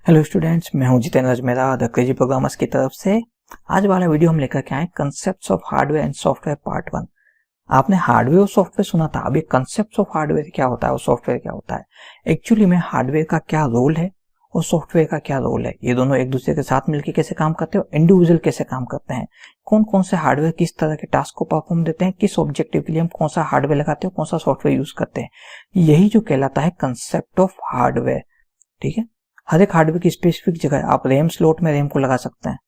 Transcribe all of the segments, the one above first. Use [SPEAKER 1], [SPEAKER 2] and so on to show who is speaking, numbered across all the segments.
[SPEAKER 1] Hello students, मैं हूं Jitendra Ajmera the crazy programmers की तरफ से। आज वाला वीडियो हम लेकर के आए concepts of hardware and software part 1। आपने हार्डवेयर और सॉफ्टवेयर सुना था, अभी कंसेप्ट्स ऑफ हार्डवेयर क्या होता है और सॉफ्टवेयर क्या होता है। एक्चुअली में हार्डवेयर का क्या रोल है और सॉफ्टवेयर का क्या रोल है, ये दोनों एक दूसरे के साथ मिलकर कैसे काम करते हैं और इंडिविजुअल कैसे काम करते हैं, कौन कौन से हार्डवेयर किस तरह के टास्क को परफॉर्म देते हैं, किस ऑब्जेक्टिव के लिए हम कौन सा हार्डवेयर लगाते हैं, कौन सा सॉफ्टवेयर यूज करते हैं, यही जो कहलाता है कंसेप्ट ऑफ हार्डवेयर। ठीक है, हर एक हार्डवेयर की स्पेसिफिक जगह आप रैम स्लॉट में रैम को लगा सकते हैं,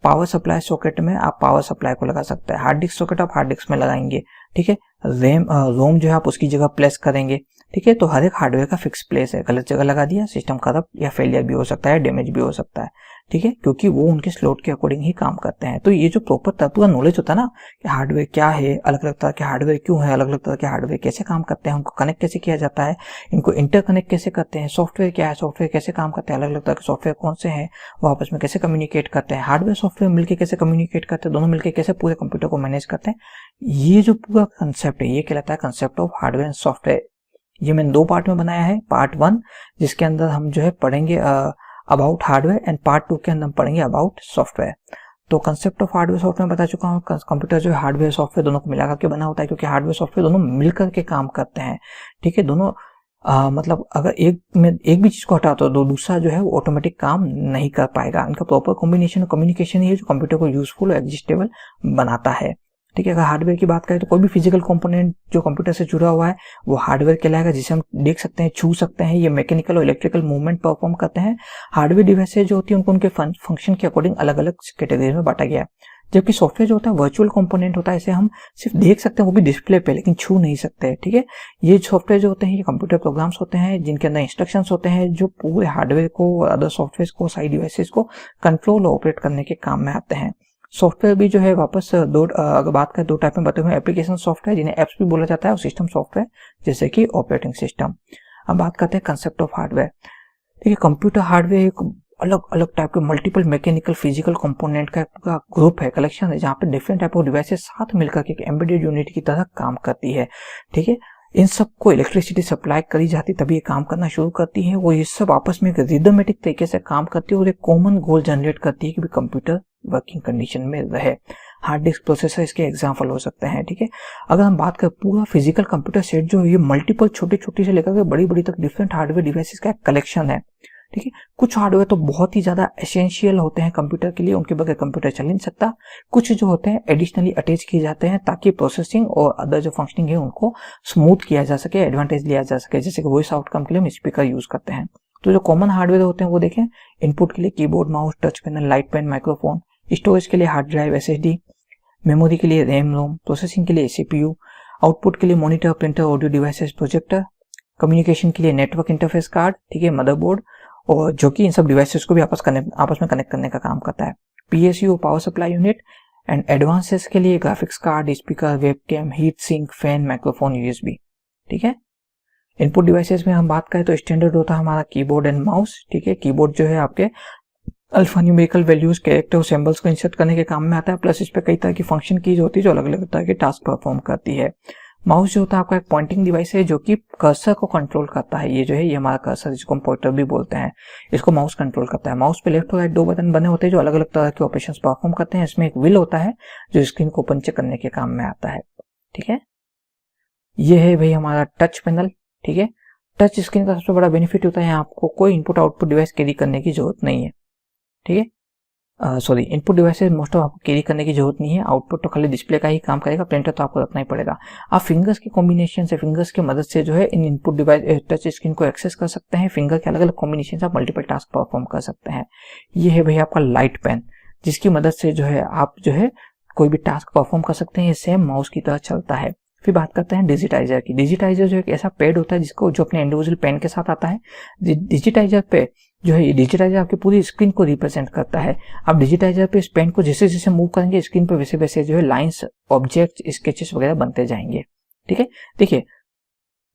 [SPEAKER 1] पावर सप्लाई सॉकेट में आप पावर सप्लाई को लगा सकते हैं, हार्ड डिस्क सॉकेट आप हार्ड डिस्क में लगाएंगे। ठीक है, रोम जो है आप उसकी जगह प्लेस करेंगे। ठीक है, तो हर एक हार्डवेयर का फिक्स प्लेस है, गलत जगह लगा दिया सिस्टम करप्ट या फेलियर भी हो सकता है, डैमेज भी हो सकता है। ठीक है, क्योंकि वो उनके स्लॉट के अकॉर्डिंग ही काम करते हैं। तो ये जो प्रॉपर पूरा नॉलेज होता है ना कि हार्डवेयर क्या है, अलग अलग तरह के हार्डवेयर क्यों है, अलग अलग तरह के हार्डवेयर कैसे काम करते हैं, उनको कनेक्ट कैसे किया जाता है, इनको इंटरकनेक्ट कैसे करते हैं, सॉफ्टवेयर क्या है, सॉफ्टवेयर कैसे काम करते हैं, अलग अलग तरह के सॉफ्टवेयर कौन से हैं, वो आपस में कैसे कम्युनिकेट करते हैं, हार्डवेयर सॉफ्टवेयर मिलकर कैसे कम्युनिकेट करते हैं, दोनों मिलकर कैसे पूरे कंप्यूटर को मैनेज करते हैं, ये जो पूरा कंसेप्ट है ये कहलाता है concept of hardware and software. ये मैंने 2 पार्ट में बनाया है। पार्ट 1 जिसके अंदर हम जो है पढ़ेंगे अबाउट हार्डवेयर एंड पार्ट 2 के अंदर हम पढ़ेंगे अबाउट सॉफ्टवेयर। तो कंसेप्ट ऑफ हार्डवेयर सॉफ्टवेयर बता चुका हूँ। कंप्यूटर जो है हार्डवेयर सॉफ्टवेयर दोनों को मिला करके बना होता है, क्योंकि हार्डवेयर सॉफ्टवेयर दोनों मिलकर के काम करते हैं। ठीक है, दोनों मतलब अगर एक भी चीज को हटा तो दूसरा जो है वो ऑटोमेटिक काम नहीं कर पाएगा। इनका प्रॉपर कॉम्बिनेशन और कम्युनिकेशन ही है जो कंप्यूटर को यूजफुल और एग्जिस्टेबल बनाता है। ठीक है, अगर हार्डवेयर की बात करें तो कोई भी फिजिकल कंपोनेंट जो कंप्यूटर से जुड़ा हुआ है वो हार्डवेयर कहलाएगा, जिसे हम देख सकते हैं, छू सकते हैं। ये मैकेनिकल और इलेक्ट्रिकल मूवमेंट परफॉर्म करते हैं। हार्डवेयर डिवाइसेज जो होती है उनको उनके फंक्शन के अकॉर्डिंग अलग अलग कैटेगरी में बांटा गया है। जबकि सॉफ्टवेयर जो होता है वर्चुअल कंपोनेंट होता है, इसे हम सिर्फ देख सकते हैं, वो भी डिस्प्ले पे, लेकिन छू नहीं सकते। ठीक है, ये सॉफ्टवेयर जो होते हैं ये कंप्यूटर प्रोग्राम्स होते हैं जिनके अंदर इंस्ट्रक्शंस होते हैं जो पूरे हार्डवेयर को और अदर सॉफ्टवेयर को, साइड डिवाइसेस को कंट्रोल और ऑपरेट करने के काम में आते हैं। सॉफ्टवेयर भी जो है वापस अगर बात करें 2 टाइप में बताए हुए, एप्लीकेशन सॉफ्टवेयर जिन्हें एप्स भी बोला जाता है और सिस्टम सॉफ्टवेयर जैसे कि ऑपरेटिंग सिस्टम। अब बात करते हैं कंसेप्ट ऑफ हार्डवेयर। ठीक है, कंप्यूटर हार्डवेयर एक अलग अलग टाइप के मल्टीपल मैकेनिकल फिजिकल कंपोनेंट का पूरा ग्रुप है, कलेक्शन है, जहाँ पे डिफरेंट टाइप ऑफ डिवाइसेस साथ मिलकर के एक एम्बेडेड यूनिट की तरह काम करती है। ठीक है, इन सबको इलेक्ट्रिसिटी सप्लाई करी जाती तभी ये काम करना शुरू करती है। वो ये सब आपस में एक रिदमेटिक तरीके से काम करती है और एक कॉमन गोल जनरेट करती है कि कंप्यूटर वर्किंग कंडीशन में रहे। हार्ड डिस्क प्रोसेसर इसके एग्जाम्पल हो सकते हैं। ठीक है, अगर हम बात करें पूरा फिजिकल कंप्यूटर सेट जो है ये मल्टीपल छोटी छोटी से लेकर के बड़ी बड़ी तक डिफरेंट हार्डवेयर डिवाइसेस का एक कलेक्शन है। ठीक है, कुछ हार्डवेयर तो बहुत ही ज्यादा एसेंशियल होते हैं कंप्यूटर के लिए, उनके बगैर कंप्यूटर चल नहीं सकता। कुछ जो होते हैं एडिशनली अटैच किए जाते हैं ताकि प्रोसेसिंग और अदर जो फंक्शनिंग है उनको स्मूथ किया जा सके, एडवांटेज लिया जा सके। जैसे कि वॉइस आउटकम के लिए हम स्पीकर यूज करते हैं। तो जो कॉमन हार्डवेयर होते हैं वो देखें, इनपुट के लिए keyboard, mouse, touch panel, light pen, microphone, storage के लिए हार्ड ड्राइव, एसएसडी, मेमोरी के लिए रैम रोम, प्रोसेसिंग के लिए सीपीयू, आउटपुट के लिए monitor, printer, audio devices, projector, communication के लिए नेटवर्क इंटरफेस कार्ड, ठीक है, मदरबोर्ड, और जो कि इन सब डिवाइसेस को भी आपस में कनेक्ट करने का काम करता है। PSU, power supply unit, and advances के लिए graphics card, speaker, webcam, heat sink, fan, microphone, USB. ठीक है, इनपुट डिवाइसेस में हम बात करें तो स्टैंडर्ड होता है हमारा कीबोर्ड एंड माउस। ठीक है, कीबोर्ड जो है आपके अल्फान्यूमेरिकल वैल्यूज, कैरेक्टर और सिंबल्स को इंसर्ट करने के काम में आता है, प्लस इस पे कई तरह की फंक्शन कीज होती है जो अलग अलग तरह के टास्क परफॉर्म करती है। माउस जो होता है आपका एक पॉइंटिंग डिवाइस है जो कि कर्सर को कंट्रोल करता है। ये जो है ये हमारा कर्सर, जिसको हम पॉइंटर भी बोलते हैं, इसको माउस कंट्रोल करता है। माउस पे लेफ्ट और राइट 2 बटन बने होते हैं जो अलग अलग तरह के ऑपरेशंस परफॉर्म करते हैं। इसमें एक व्हील होता है जो स्क्रीन को पंच करने के काम में आता है। ठीक है, ये है भाई हमारा टच पैनल। ठीक है, टच स्क्रीन का सबसे बड़ा बेनिफिट होता है आपको कोई इनपुट आउटपुट डिवाइस कैरी करने की जरूरत नहीं है। ठीक है, sorry, input devices most of आपको कैरी करने की जरूरत नहीं है, आउटपुट तो खाली डिस्प्ले का ही काम करेगा, प्रिंटर तो आपको रखना ही पड़ेगा। आप फिंगर्स के कॉम्बिनेशन से, फिंगर्स की मदद से जो है इन इनपुट डिवाइस टच स्क्रीन को एक्सेस कर सकते हैं। फिंगर के अलग अलग कॉम्बिनेशन से आप मल्टीपल टास्क परफॉर्म कर सकते हैं। ये है भैया आपका लाइट पेन, जिसकी मदद से जो है आप जो है कोई भी टास्क परफॉर्म कर सकते हैं। ये सेम माउस की तरह चलता है। फिर बात करते हैं डिजिटाइजर की। डिजिटाइजर जो एक ऐसा पैड होता है जिसको जो अपने इंडिविजुअल पेन के साथ आता है। डिजिटाइजर पे जो है ये डिजिटाइजर आपकी पूरी स्क्रीन को रिप्रेजेंट करता है। आप डिजिटाइजर पे इस पेन को जैसे जैसे मूव करेंगे स्क्रीन पे वैसे वैसे जो है लाइंस, ऑब्जेक्ट, स्केचेस वगैरह बनते जाएंगे। ठीक है, देखिए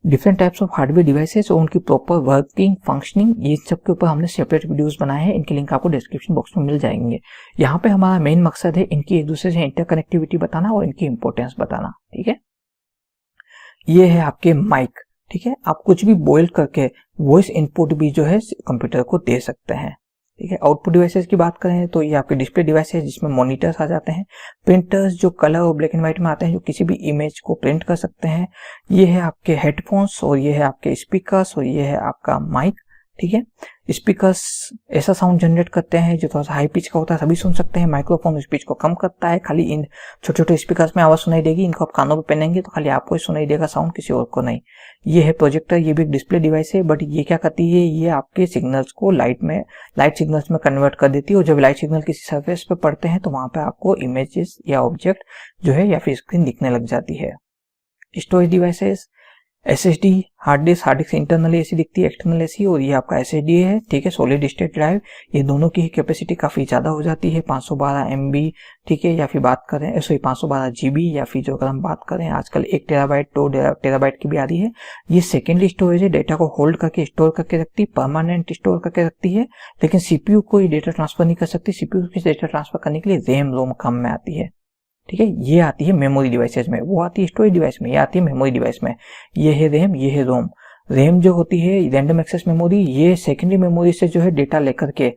[SPEAKER 1] different types of hardware devices और उनकी प्रॉपर वर्किंग, फंक्शनिंग, ये सब के ऊपर हमने सेपरेट वीडियोस बनाए हैं। इनके लिंक आपको डिस्क्रिप्शन बॉक्स में मिल जाएंगे। यहाँ पे हमारा मेन मकसद है इनकी एक दूसरे से इंटरकनेक्टिविटी बताना और इनकी इंपॉर्टेंस बताना। ठीक है, ये है आपके माइक। ठीक है, आप कुछ भी बॉयल करके वॉइस इनपुट भी जो है कंप्यूटर को दे सकते हैं। ठीक है, आउटपुट डिवाइसेस की बात करें तो ये आपके डिस्प्ले डिवाइस है जिसमें मॉनिटर्स आ जाते हैं, प्रिंटर्स जो कलर और ब्लैक एंड व्हाइट में आते हैं जो किसी भी इमेज को प्रिंट कर सकते हैं, ये है आपके हेडफोन्स और ये है आपके स्पीकर्स और ये है आपका माइक। ठीक है, स्पीकर्स ऐसा साउंड जनरेट करते हैं जो थोड़ा सा हाई पिच का होता है, सभी सुन सकते हैं। माइक्रोफोन स्पीच को कम करता है, खाली इन छोटे छोटे स्पीकर्स में आवाज सुनाई देगी, इनको आप कानों पे पहनेंगे तो खाली आपको ही सुनाई देगा साउंड, किसी और को नहीं। ये है प्रोजेक्टर, ये भी एक डिस्प्ले डिवाइस है, बट ये क्या करती है, ये आपके सिग्नल्स को लाइट सिग्नल्स में कन्वर्ट कर देती है और जब लाइट सिग्नल किसी सरफेस पे पड़ते हैं तो वहां पे आपको इमेजेस या ऑब्जेक्ट जो है या फिर स्क्रीन दिखने लग जाती है। Storage devices, SSD, hard disk internal AC दिखती है, एक्सटर्नल एसी, और ये आपका SSD है। ठीक है, सॉलिड स्टेट ड्राइव, ये दोनों की कैपेसिटी काफी ज्यादा हो जाती है, 512 MB। ठीक है, या फिर बात करें 512 GB, या फिर जो अगर हम बात करें आजकल 1 टेराबाइट 2 टेराबाइट की भी आ रही है। ये सेकेंडरी स्टोरेज है, डेटा को होल्ड करके स्टोर करके रखती है, परमानेंट स्टोर करके रखती है, लेकिन CPU को ये डेटा ट्रांसफर नहीं कर सकती। CPU को डेटा ट्रांसफर करने के लिए रैम रोम काम में आती है। ठीक है, ये आती है मेमोरी डिवाइसेस में, वो आती है स्टोरेज डिवाइस में, ये आती है मेमोरी डिवाइस में। ये है रैम, ये है रोम। रैम जो होती है रैंडम एक्सेस मेमोरी, ये सेकेंडरी मेमोरी से जो है डेटा लेकर के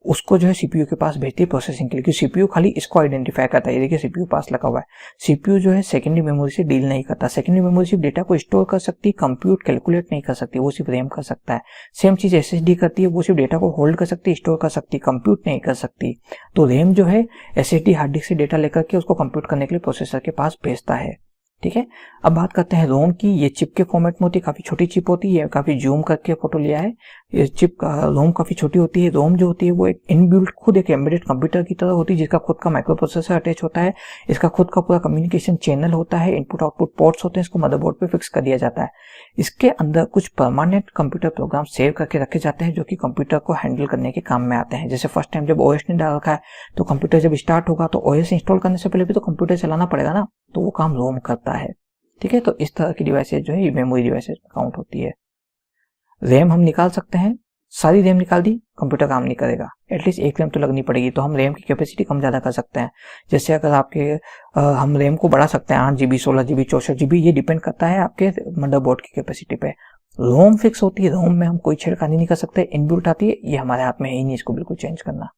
[SPEAKER 1] उसको जो है CPU के पास भेजती है प्रोसेसिंग के लिए, क्योंकि CPU खाली इसको आइडेंटिफाई करता है। ये देखिए CPU पास लगा हुआ है। CPU जो है सेकेंडरी मेमोरी से डील नहीं करता। सेकेंडरी मेमोरी सिर्फ डेटा को स्टोर कर सकती है, कंप्यूट कैलकुलेट नहीं कर सकती, वो सिर्फ रैम कर सकता है। सेम चीज SSD करती है, वो सिर्फ डेटा को होल्ड कर सकती है, स्टोर कर सकती है, कंप्यूट नहीं कर सकती। तो रैम जो है SSD हार्ड डिस्क से डेटा लेकर के उसको कंप्यूट करने के लिए प्रोसेसर के पास भेजता है। ठीक है, अब बात करते हैं रोम की। ये चिप के फॉर्मेट में होती है, काफी छोटी चिप होती है, काफी जूम करके फोटो लिया है। ये चिप का रोम काफी छोटी होती है। रोम जो होती है वो एक इनबिल्ट खुद एक एम्बेडेड कंप्यूटर की तरह होती है, जिसका खुद का माइक्रो प्रोसेसर अटैच होता है, इसका खुद का पूरा कम्युनिकेशन चैनल होता है, इनपुट आउटपुट पोर्ट्स होते हैं, इसको मदरबोर्ड पे फिक्स कर दिया जाता है। इसके अंदर कुछ परमानेंट कंप्यूटर प्रोग्राम सेव करके रखे जाते हैं जो कि कंप्यूटर को हैंडल करने के काम में आते हैं। जैसे फर्स्ट टाइम जब OS ने डाल रखा है तो कंप्यूटर जब स्टार्ट होगा तो OS इंस्टॉल करने से पहले भी तो कंप्यूटर चलाना पड़ेगा ना, तो वो काम रोम करता है। ठीक है, तो इस तरह की डिवाइसेज जो है ये मेमोरी डिवाइसेज में काउंट होती है। रैम हम निकाल सकते हैं, सारी रैम निकाल दी कंप्यूटर काम नहीं करेगा, एटलीस्ट एक रैम तो लगनी पड़ेगी, तो हम रैम की कैपेसिटी कम ज्यादा कर सकते हैं। जैसे अगर आपके हम रैम को बढ़ा सकते हैं 8 GB 16 GB 64 GB, ये डिपेंड करता है आपके मदरबोर्ड की कैपेसिटी पे। रोम फिक्स होती है, रोम में हम कोई छेड़खानी नहीं कर सकते, इनबिल्ट आती है, ये हमारे हाथ में है ही नहीं इसको बिल्कुल चेंज करना।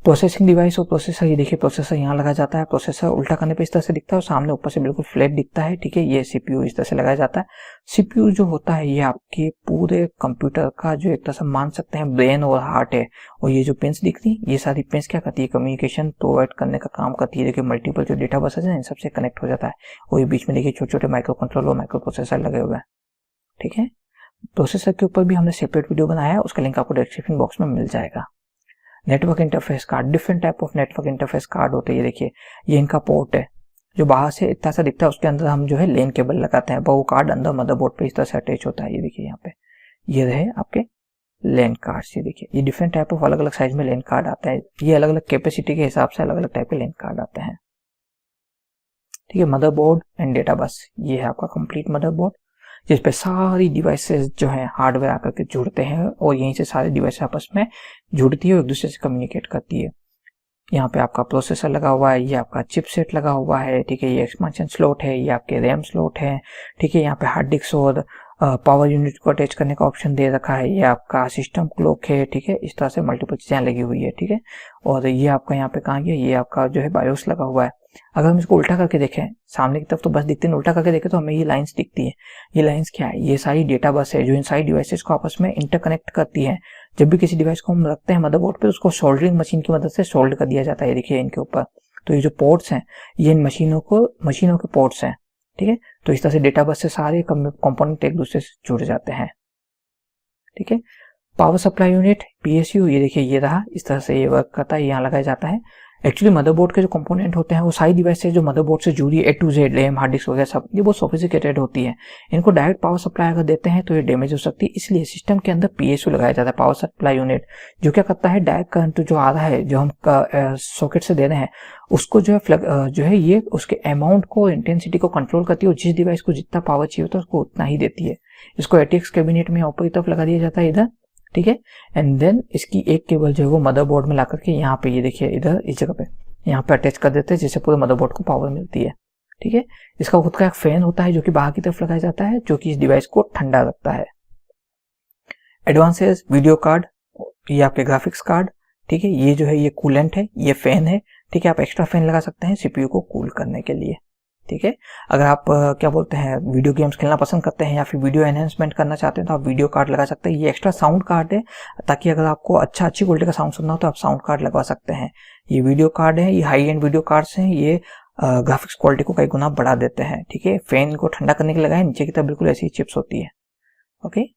[SPEAKER 1] प्रोसेसिंग डिवाइस और प्रोसेसर, ये देखिए प्रोसेसर यहाँ लगा जाता है, प्रोसेसर उल्टा करने पे इस तरह से दिखता है और सामने ऊपर से बिल्कुल फ्लैट दिखता है। ठीक है, ये CPU इस तरह से लगाया जाता है। CPU जो होता है ये आपके पूरे कंप्यूटर का जो एक तरह से मान सकते हैं ब्रेन और हार्ट है। और ये जो पिंस दिख रही है, ये सारी पिंस क्या करती है, कम्युनिकेशन प्रोवाइड करने का काम करती है। देखिए मल्टीपल जो डेटा बसेज है इन सबसे कनेक्ट हो जाता है, और ये बीच में देखिए छोटे छोटे माइक्रो कंट्रोलर और माइक्रो प्रोसेसर लगे हुए हैं। ठीक है, प्रोसेसर के ऊपर भी हमने सेपरेट वीडियो बनाया है, उसका लिंक आपको डिस्क्रिप्शन बॉक्स में मिल जाएगा। Network interface card, different type of network interface card होते हैं। ये देखिए ये इनका पोर्ट है जो बाहर से इतना सा दिखता है, उसके अंदर हम जो है लेन केबल लगाते हैं, वो कार्ड अंदर मदरबोर्ड पे इस तरह से अटैच होता है। ये देखिए यहाँ पे ये रहे आपके लैन कार्ड्स। ये देखिए ये डिफरेंट टाइप ऑफ अलग अलग साइज में लैन कार्ड आता है, ये अलग अलग कैपेसिटी के हिसाब से अलग अलग टाइप के लैन कार्ड आते हैं। ठीक है, मदरबोर्ड एंड डेटा बस, ये है आपका कंप्लीट मदरबोर्ड जिसपे सारी डिवाइसेस जो है हार्डवेयर आकर के जुड़ते हैं और यहीं से सारे डिवाइस आपस में जुड़ती है और एक दूसरे से कम्युनिकेट करती है। यहाँ पे आपका प्रोसेसर लगा हुआ है, ये आपका चिपसेट लगा हुआ है। ठीक है, ये एक्सपेंशन स्लॉट है, ये आपके रैम स्लॉट है। ठीक है, यहाँ पे हार्ड डिस्क और पावर यूनिट को अटैच करने का ऑप्शन दे रखा है, ये आपका सिस्टम क्लॉक है। ठीक है, इस तरह से मल्टीपल चीजें लगी हुई है। ठीक है, और ये आपका यहाँ पे कहाँ गया, ये आपका जो है बायोस लगा हुआ है। अगर हम इसको उल्टा करके देखें, सामने की तरफ तो बस दिखती है, उल्टा करके देखें तो हमें ये लाइंस दिखती है। ये लाइंस क्या है, ये सारी डेटा बस है जो इन सारी डिवाइसेस को आपस में इंटरकनेक्ट करती है। जब भी किसी डिवाइस को हम रखते हैं मदरबोर्ड पे, उसको सोल्डरिंग मशीन की मदद से सोल्ड कर दिया जाता है। देखिए इनके ऊपर तो ये जो पोर्ट्स हैं ये इन मशीनों के पोर्ट्स हैं। ठीक है, तो इस तरह से डेटा बस से सारे कंपोनेंट एक दूसरे से जुड़ जाते हैं। ठीक है, पावर सप्लाई यूनिट PSU, ये देखिए ये रहा, इस तरह से ये वर्क करता है, यहाँ लगाया जाता है। एक्चुअली मदरबोर्ड के जो कंपोनेंट होते हैं वो सारी डिवाइस से जो मदरबोर्ड से जुड़ी A to Z, RAM, hard disk वगैरह सब, ये बहुत सोफिस्टिकेटेड होती है। इनको डायरेक्ट पावर सप्लाई अगर देते हैं तो ये डैमेज हो सकती है, इसलिए सिस्टम के अंदर PSU लगाया जाता है, पावर सप्लाई यूनिट, जो क्या करता है डायरेक्ट करंट जो आ रहा है, जो हम सॉकेट से दे रहे हैं, उसको जो है ये उसके अमाउंट को, इंटेंसिटी को कंट्रोल करती है और जिस डिवाइस को जितना पावर चाहिए होता है उसको उतना ही देती है। इसको ATX कैबिनेट में ऊपर की तरफ लगा दिया जाता है इधर। ठीक है, एंड देन इसकी एक केबल जो है वो मदरबोर्ड में ला करके यहाँ पे ये देखिए इधर इस जगह पे यहाँ पे अटैच कर देते हैं, जिससे पूरे मदरबोर्ड को पावर मिलती है। ठीक है। इसका खुद का एक फैन होता है जो कि बाहर की तरफ लगाया जाता है, जो कि इस डिवाइस को ठंडा रखता है। एडवांसेस वीडियो कार्ड, ये आपके ग्राफिक्स कार्ड, ठीक है। ये जो है ये कूलेंट है, ये फैन है, ठीक है। आप एक्स्ट्रा फैन लगा सकते हैं सीपीयू को कूल करने के लिए, ठीक है। अगर आप क्या बोलते हैं वीडियो गेम्स खेलना पसंद करते हैं या फिर वीडियो एनहेंसमेंट करना चाहते हैं तो आप वीडियो कार्ड लगा सकते हैं। ये एक्स्ट्रा साउंड कार्ड है, ताकि अगर आपको अच्छी क्वालिटी का साउंड सुनना हो तो आप साउंड कार्ड लगवा सकते हैं। ये वीडियो कार्ड है, ये हाई एंड वीडियो कार्ड्स हैं, ये ग्राफिक्स क्वालिटी को कई गुना बढ़ा देते हैं, ठीक है। फैन को ठंडा करने के लिए लगाए, नीचे की तरफ बिल्कुल ऐसी चिप्स होती है, ओके।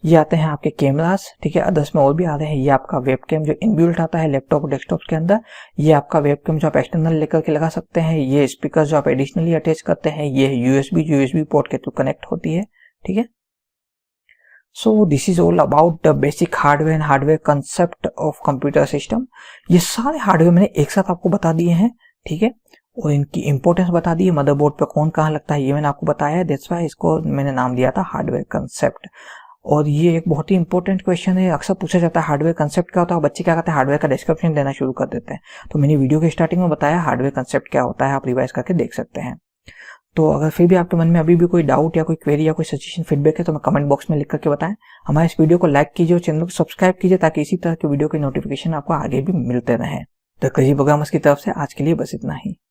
[SPEAKER 1] ये आते हैं आपके कैमरास, ठीक है। अदर्स में और भी आ रहे हैं। ये आपका वेबकैम जो इनबिल्ट आता है लैपटॉप और डेस्कटॉप के अंदर। ये आपका वेबकैम जो आप एक्सटर्नल लेकर के लगा सकते हैं। ये स्पीकर जो आप एडिशनली अटैच करते हैं। ये यूएसबी पोर्ट के थ्रू कनेक्ट होती है, ठीक है। So this is all about the basic hardware and hardware concept of computer system. ये सारे हार्डवेयर मैंने एक साथ आपको बता दिए हैं, ठीक है, और इनकी इंपॉर्टेंस बता दी है। मदरबोर्ड पे कौन कहाँ लगता है ये मैंने आपको बताया है, दैट्स व्हाई इसको मैंने नाम दिया था हार्डवेयर कंसेप्ट। और ये एक बहुत ही इंपॉर्टेंट क्वेश्चन है, अक्सर पूछा जाता है हार्डवेयर कंसेप्ट क्या होता है। बच्चे क्या करते हैं, हार्डवेयर का डिस्क्रिप्शन देना शुरू कर देते हैं। तो मैंने वीडियो के स्टार्टिंग में बताया हार्डवेयर कंसेप्ट क्या होता है, आप रिवाइज करके देख सकते हैं। तो अगर फिर भी आपके मन में अभी भी कोई डाउट या कोई क्वेरी या कोई सजेशन फीडबैक है तो मैं कमेंट बॉक्स में लिख करके बताएं। हमारे इस वीडियो को लाइक कीजिए और चैनल को सब्सक्राइब कीजिए, ताकि इसी तरह के वीडियो के नोटिफिकेशन आपको आगे भी मिलते रहें। तो क्रेजी प्रोग्रामर्स की तरफ से आज के लिए बस इतना ही।